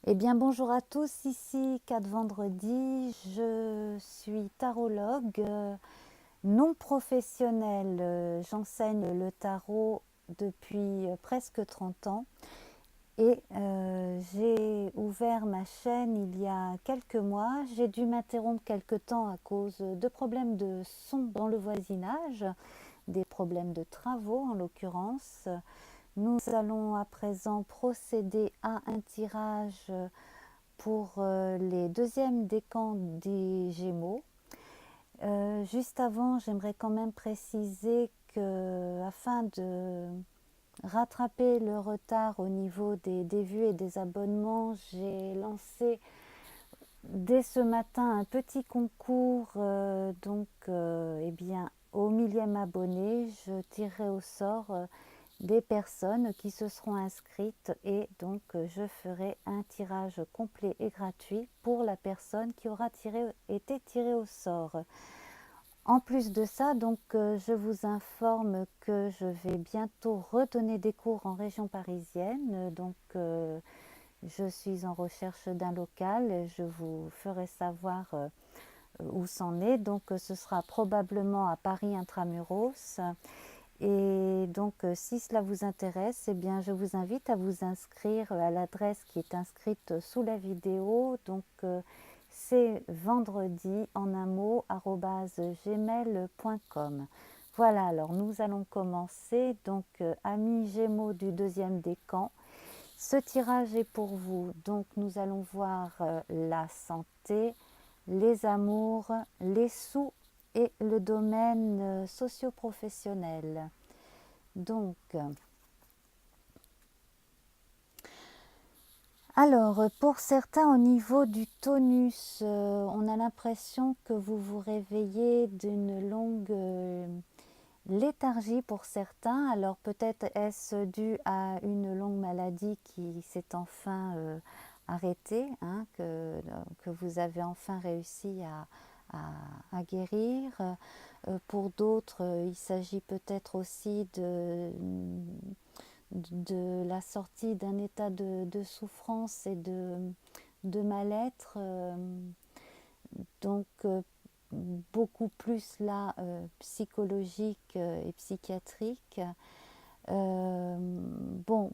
Eh bien, bonjour à tous, ici 4 vendredi. Je suis tarologue non professionnelle. J'enseigne le tarot depuis presque 30 ans et j'ai ouvert ma chaîne il y a quelques mois. J'ai dû m'interrompre quelque temps à cause de problèmes de son dans le voisinage, des problèmes de travaux en l'occurrence. Nous allons à présent procéder à un tirage pour les deuxièmes décans des Gémeaux. Juste avant, j'aimerais quand même préciser que, afin de rattraper le retard au niveau des vues et des abonnements, j'ai lancé dès ce matin un petit concours. Eh bien, au millième abonné, je tirerai au sort des personnes qui se seront inscrites et donc je ferai un tirage complet et gratuit pour la personne qui aura été tirée au sort. En plus de ça, je vous informe que je vais bientôt redonner des cours en région parisienne. Je suis en recherche d'un local. Je vous ferai savoir où c'en est. Ce sera probablement à Paris intramuros. Et si cela vous intéresse, eh bien, je vous invite à vous inscrire à l'adresse qui est inscrite sous la vidéo. C'est vendredi en un mot @gmail.com. Voilà, alors nous allons commencer. Amis Gémeaux du deuxième décan, ce tirage est pour vous. Donc, nous allons voir la santé, les amours, les sous et le domaine socio-professionnel. Donc, alors, pour certains, au niveau du tonus, on a l'impression que vous vous réveillez d'une longue léthargie pour certains. Alors, peut-être est-ce dû à une longue maladie qui s'est enfin arrêtée, hein, que vous avez enfin réussi à guérir. Pour d'autres, il s'agit peut-être aussi de la sortie d'un état de souffrance et de mal-être. Donc, beaucoup plus là psychologique et psychiatrique. Bon,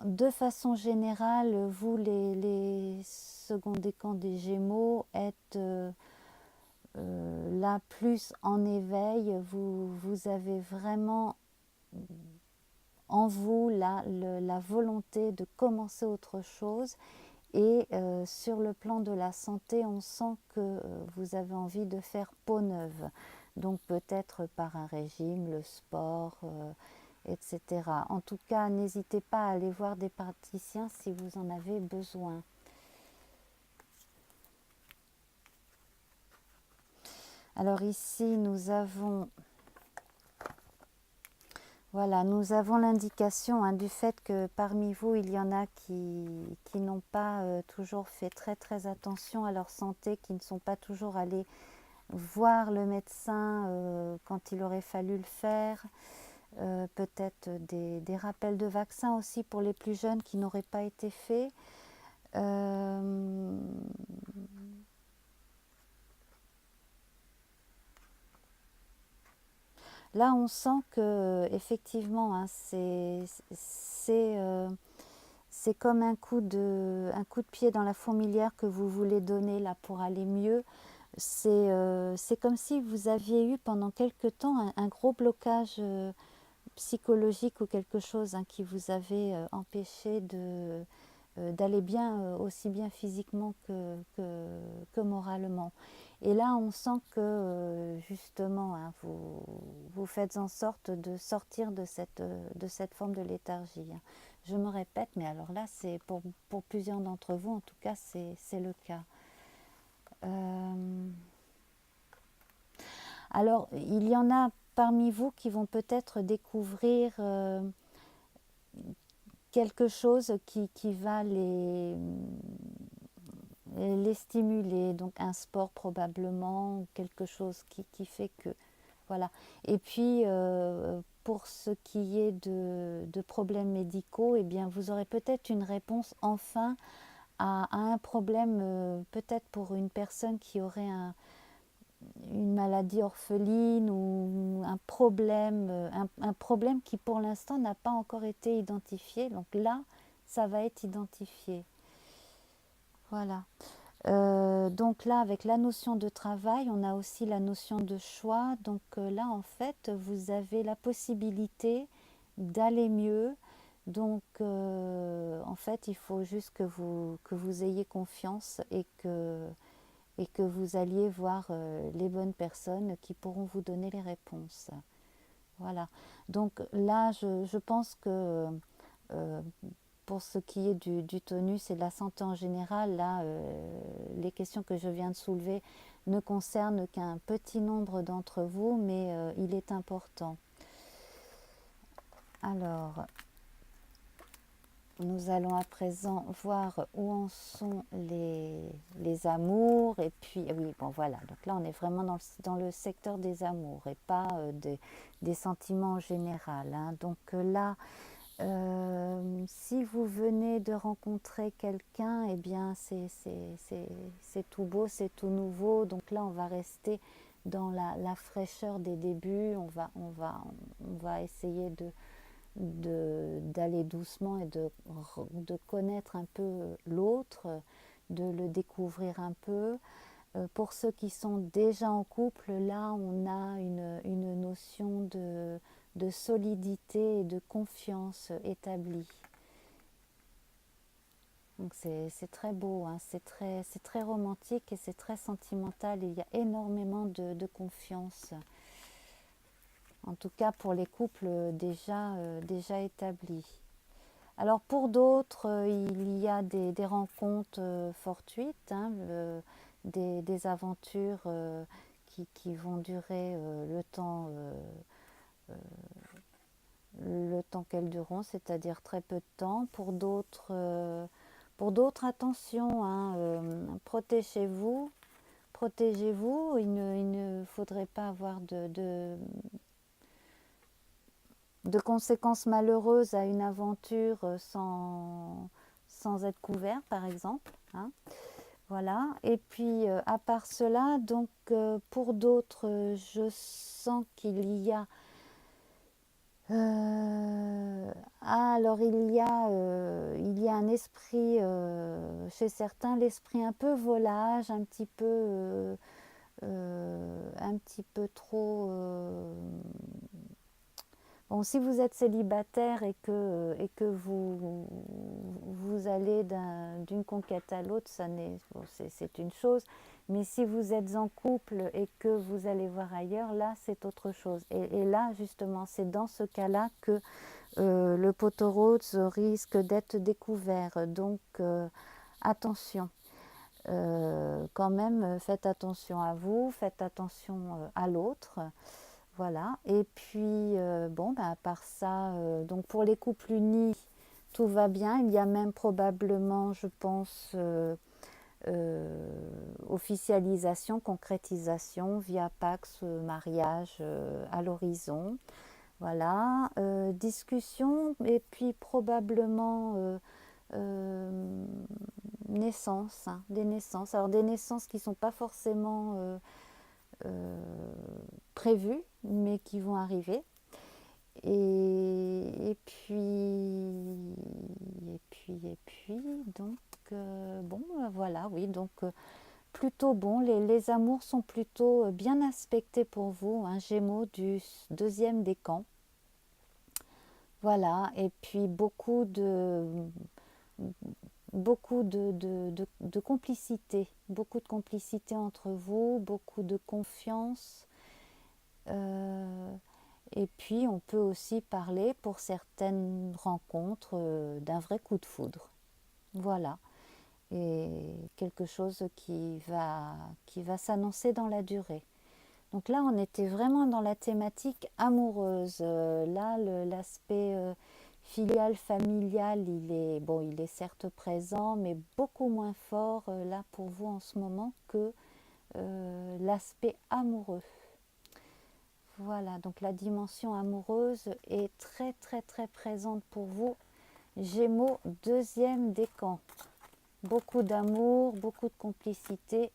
de façon générale, vous les seconds décans des Gémeaux êtes là plus en éveil. Vous avez vraiment en vous la volonté de commencer autre chose. Et sur le plan de la santé, on sent que vous avez envie de faire peau neuve. Donc peut-être par un régime, le sport, etc. En tout cas, n'hésitez pas à aller voir des praticiens si vous en avez besoin. Alors ici, nous avons l'indication du fait que parmi vous, il y en a qui n'ont pas toujours fait très très attention à leur santé, qui ne sont pas toujours allés voir le médecin quand il aurait fallu le faire. Peut-être des rappels de vaccins aussi pour les plus jeunes qui n'auraient pas été faits. Là, on sent que effectivement, hein, c'est comme un coup de pied dans la fourmilière que vous voulez donner là pour aller mieux. C'est comme si vous aviez eu pendant quelque temps un gros blocage psychologique ou quelque chose qui vous avait empêché d'aller bien, aussi bien physiquement que moralement. Et là, on sent que justement, vous faites en sorte de sortir de cette forme de léthargie. Je me répète, mais alors là, c'est pour plusieurs d'entre vous, en tout cas, c'est le cas. Alors, il y en a parmi vous qui vont peut-être découvrir quelque chose qui va les stimuler, donc un sport probablement, quelque chose qui fait que, voilà. Et puis, pour ce qui est de problèmes médicaux, eh bien, vous aurez peut-être une réponse enfin à un problème, peut-être pour une personne qui aurait une maladie orpheline ou un problème qui pour l'instant n'a pas encore été identifié. Donc là, ça va être identifié. Voilà. Donc là, avec la notion de travail, on a aussi la notion de choix. Donc là, en fait, vous avez la possibilité d'aller mieux. Donc, en fait, il faut juste que vous ayez confiance et que vous alliez voir les bonnes personnes qui pourront vous donner les réponses. Voilà. Donc là, je pense que euh, pour ce qui est du tonus et de la santé en général, là, les questions que je viens de soulever ne concernent qu'un petit nombre d'entre vous, mais il est important. Alors, nous allons à présent voir où en sont les amours. Et puis, oui, bon voilà, donc là on est vraiment dans le secteur des amours et pas des sentiments en général. Hein. Donc là, si vous venez de rencontrer quelqu'un, eh bien c'est tout beau, c'est tout nouveau. Donc là on va rester dans la fraîcheur des débuts. On va essayer d'aller doucement et de connaître un peu l'autre, de le découvrir un peu. Pour ceux qui sont déjà en couple, là on a une notion de solidité et de confiance établie. Donc c'est très beau, hein, c'est très romantique et c'est très sentimental. Il y a énormément de confiance. En tout cas pour les couples déjà établis. Alors pour d'autres, il y a des rencontres fortuites, hein, des aventures qui vont durer le temps qu'elles dureront, c'est-à-dire très peu de temps. Pour d'autres, attention, hein, protégez-vous. Il ne faudrait pas avoir de conséquences malheureuses à une aventure sans être couvert, par exemple. Hein. Voilà. Et puis, à part cela, donc pour d'autres, je sens qu'il y a alors il y a un esprit chez certains, l'esprit un peu volage, un petit peu trop. Bon, si vous êtes célibataire et que vous allez d'une conquête à l'autre, bon, c'est une chose. Mais si vous êtes en couple et que vous allez voir ailleurs, là, c'est autre chose. Et là, justement, c'est dans ce cas-là que le poteau rose risque d'être découvert. Donc, attention. Quand même, faites attention à vous, faites attention à l'autre. Voilà. Et puis, bon, à part ça, donc pour les couples unis, tout va bien. Il y a même probablement, je pense, officialisation, concrétisation via Pax, mariage à l'horizon. Voilà. Discussion et puis probablement euh, naissance, hein, des naissances. Alors des naissances qui ne sont pas forcément euh, prévues, mais qui vont arriver. Et puis, donc, bon, voilà, oui, donc plutôt bon, les amours sont plutôt bien aspectés pour vous, hein, Gémeaux du deuxième décan. Voilà, et puis beaucoup de complicité entre vous, beaucoup de confiance. Euh, et puis on peut aussi parler pour certaines rencontres d'un vrai coup de foudre. Voilà, et quelque chose qui va s'annoncer dans la durée. Donc là, on était vraiment dans la thématique amoureuse. Là, l'aspect filial, familial, il est certes présent, mais beaucoup moins fort là pour vous en ce moment que l'aspect amoureux. Voilà, donc la dimension amoureuse est très très très présente pour vous. Gémeaux, deuxième décan. beaucoup d'amour, beaucoup de complicité,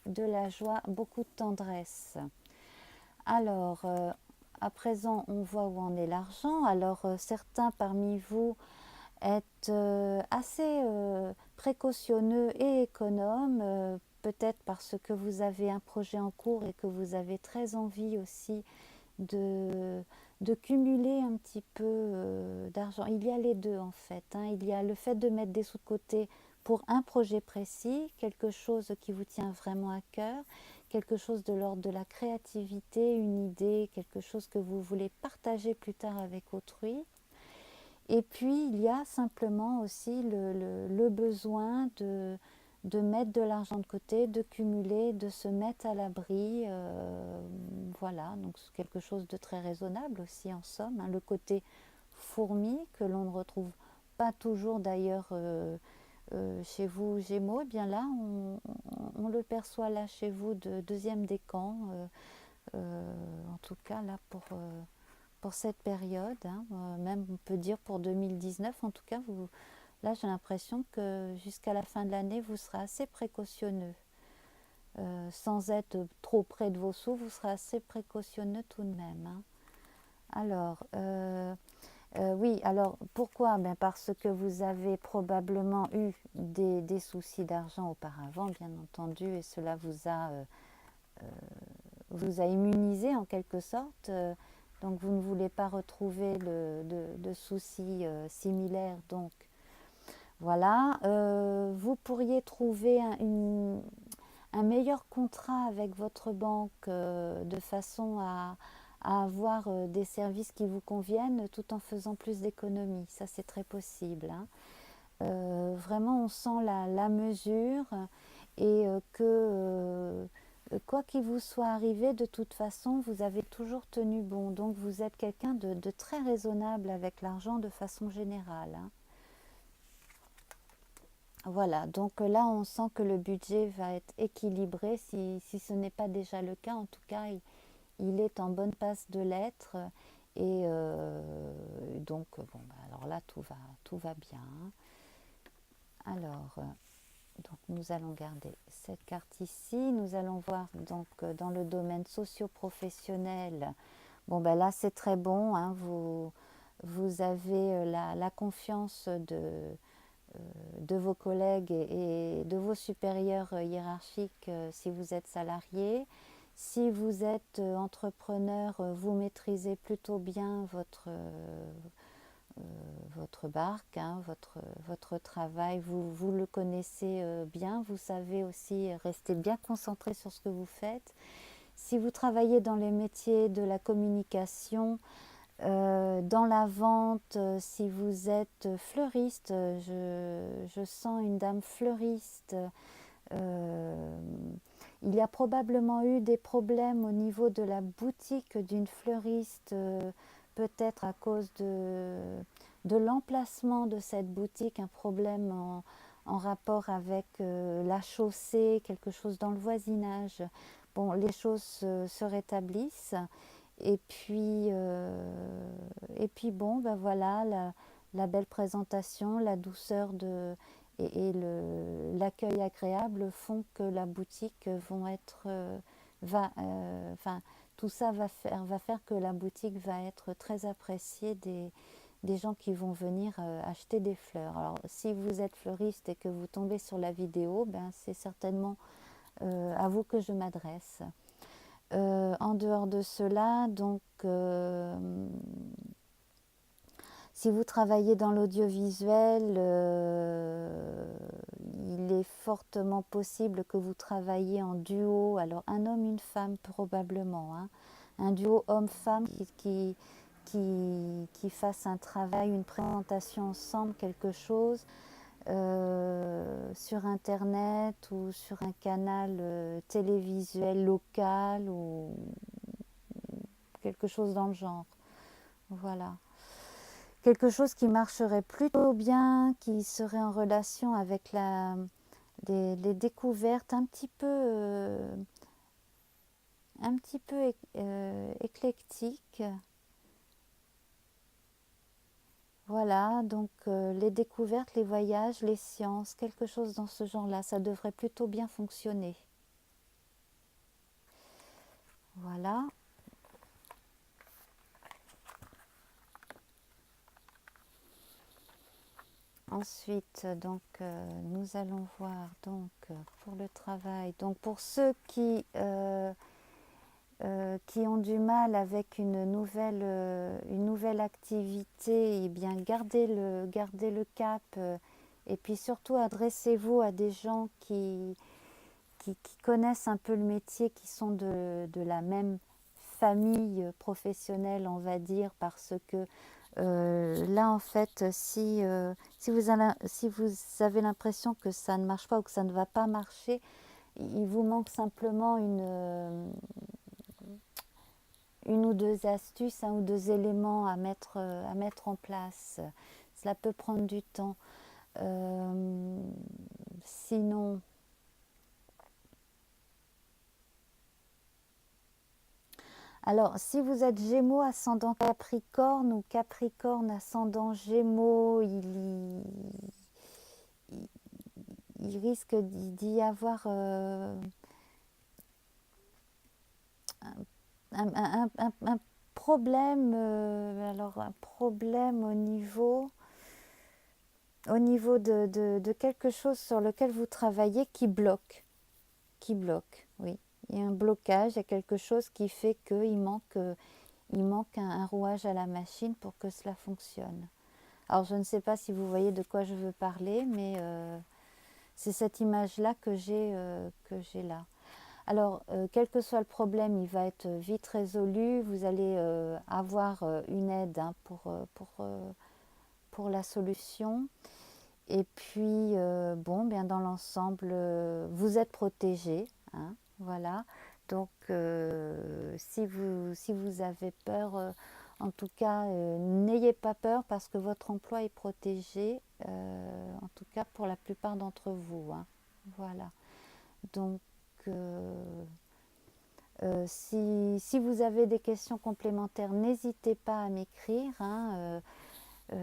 de la joie, beaucoup de tendresse. Alors, à présent, on voit où en est l'argent. Alors, certains parmi vous êtes assez précautionneux et économe, peut-être parce que vous avez un projet en cours et que vous avez très envie aussi de, de cumuler un petit peu d'argent. Il y a les deux en fait, hein. Il y a le fait de mettre des sous de côté pour un projet précis, quelque chose qui vous tient vraiment à cœur, quelque chose de l'ordre de la créativité, une idée, quelque chose que vous voulez partager plus tard avec autrui. Et puis, il y a simplement aussi le besoin de mettre de l'argent de côté, de cumuler, de se mettre à l'abri. Voilà, donc c'est quelque chose de très raisonnable aussi en somme, hein. Le côté fourmi que l'on ne retrouve pas toujours d'ailleurs chez vous Gémeaux, eh bien là on le perçoit là chez vous de deuxième décan, en tout cas là pour cette période, hein, même on peut dire pour 2019, en tout cas, là j'ai l'impression que jusqu'à la fin de l'année, vous serez assez précautionneux. Sans être trop près de vos sous, vous serez assez précautionneux tout de même, hein. Alors, oui, alors pourquoi? Ben parce que vous avez probablement eu des soucis d'argent auparavant, bien entendu, et cela vous a immunisé en quelque sorte. Donc vous ne voulez pas retrouver de soucis similaires. Donc voilà, vous pourriez trouver un meilleur contrat avec votre banque de façon à avoir des services qui vous conviennent tout en faisant plus d'économies. Ça c'est très possible, hein. Vraiment on sent la mesure et que quoi qu'il vous soit arrivé, de toute façon, vous avez toujours tenu bon. Donc vous êtes quelqu'un de très raisonnable avec l'argent de façon générale, hein. Voilà, donc là on sent que le budget va être équilibré. Si ce n'est pas déjà le cas, en tout cas, il est en bonne passe de l'être. Et donc, bon, bah, alors là, tout va bien, hein. Alors, donc nous allons garder cette carte ici. Nous allons voir donc dans le domaine socio-professionnel. Bon ben là c'est très bon, hein. Vous avez la confiance de vos collègues et de vos supérieurs hiérarchiques si vous êtes salarié. Si vous êtes entrepreneur, vous maîtrisez plutôt bien votre barque, hein, votre travail, vous le connaissez bien, vous savez aussi rester bien concentré sur ce que vous faites. Si vous travaillez dans les métiers de la communication, dans la vente, si vous êtes fleuriste, je sens une dame fleuriste. euh, il y a probablement eu des problèmes au niveau de la boutique d'une fleuriste, peut-être à cause de l'emplacement de cette boutique, un problème en rapport avec la chaussée, quelque chose dans le voisinage. Bon, les choses se rétablissent. Et puis bon, ben voilà, la belle présentation, la douceur et l'accueil agréable font que la boutique vont être, enfin, tout ça va faire que la boutique va être très appréciée des gens qui vont venir acheter des fleurs. Alors, si vous êtes fleuriste et que vous tombez sur la vidéo, ben, c'est certainement à vous que je m'adresse. En dehors de cela, donc, si vous travaillez dans l'audiovisuel, il est fortement possible que vous travailliez en duo. Alors, un homme, une femme, probablement, hein. Un duo homme-femme qui fasse un travail, une présentation ensemble, quelque chose sur Internet ou sur un canal télévisuel local ou quelque chose dans le genre. Voilà. Quelque chose qui marcherait plutôt bien, qui serait en relation avec les découvertes un petit peu éclectiques. Voilà, donc les découvertes, les voyages, les sciences, quelque chose dans ce genre-là, ça devrait plutôt bien fonctionner. Voilà. Ensuite, donc, nous allons voir donc pour le travail. Donc, pour ceux qui ont du mal avec une nouvelle activité, eh bien, gardez le cap et puis surtout adressez-vous à des gens qui connaissent un peu le métier, qui sont de la même famille professionnelle, on va dire, parce que là, en fait, si vous avez l'impression que ça ne marche pas ou que ça ne va pas marcher, il vous manque simplement une ou deux astuces, un ou deux éléments à mettre en place. Cela peut prendre du temps. Euh, sinon, alors si vous êtes Gémeaux ascendant Capricorne ou Capricorne ascendant Gémeaux, il risque d'y avoir un problème, alors un problème au niveau de quelque chose sur lequel vous travaillez qui bloque, oui. Il y a un blocage, il y a quelque chose qui fait il manque un rouage à la machine pour que cela fonctionne. Alors je ne sais pas si vous voyez de quoi je veux parler, mais c'est cette image-là que j'ai là. Alors, quel que soit le problème, il va être vite résolu. Vous allez avoir une aide hein, pour la solution. Et puis, bon, bien dans l'ensemble, vous êtes protégé. Hein, voilà. Donc, si vous avez peur, en tout cas, n'ayez pas peur parce que votre emploi est protégé, en tout cas pour la plupart d'entre vous. Hein, voilà. Donc, si vous avez des questions complémentaires, n'hésitez pas à m'écrire. Hein,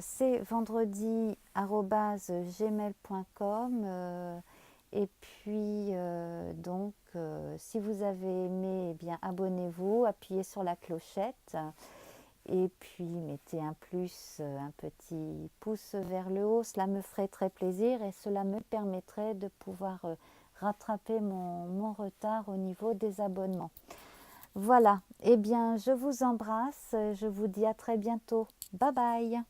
c'est vendredi@gmail.com. Et puis, donc, si vous avez aimé, eh bien, abonnez-vous, appuyez sur la clochette. Et puis, mettez un plus, un petit pouce vers le haut. Cela me ferait très plaisir et cela me permettrait de pouvoir rattraper mon retard au niveau des abonnements. Voilà, eh bien je vous embrasse, je vous dis à très bientôt. Bye bye.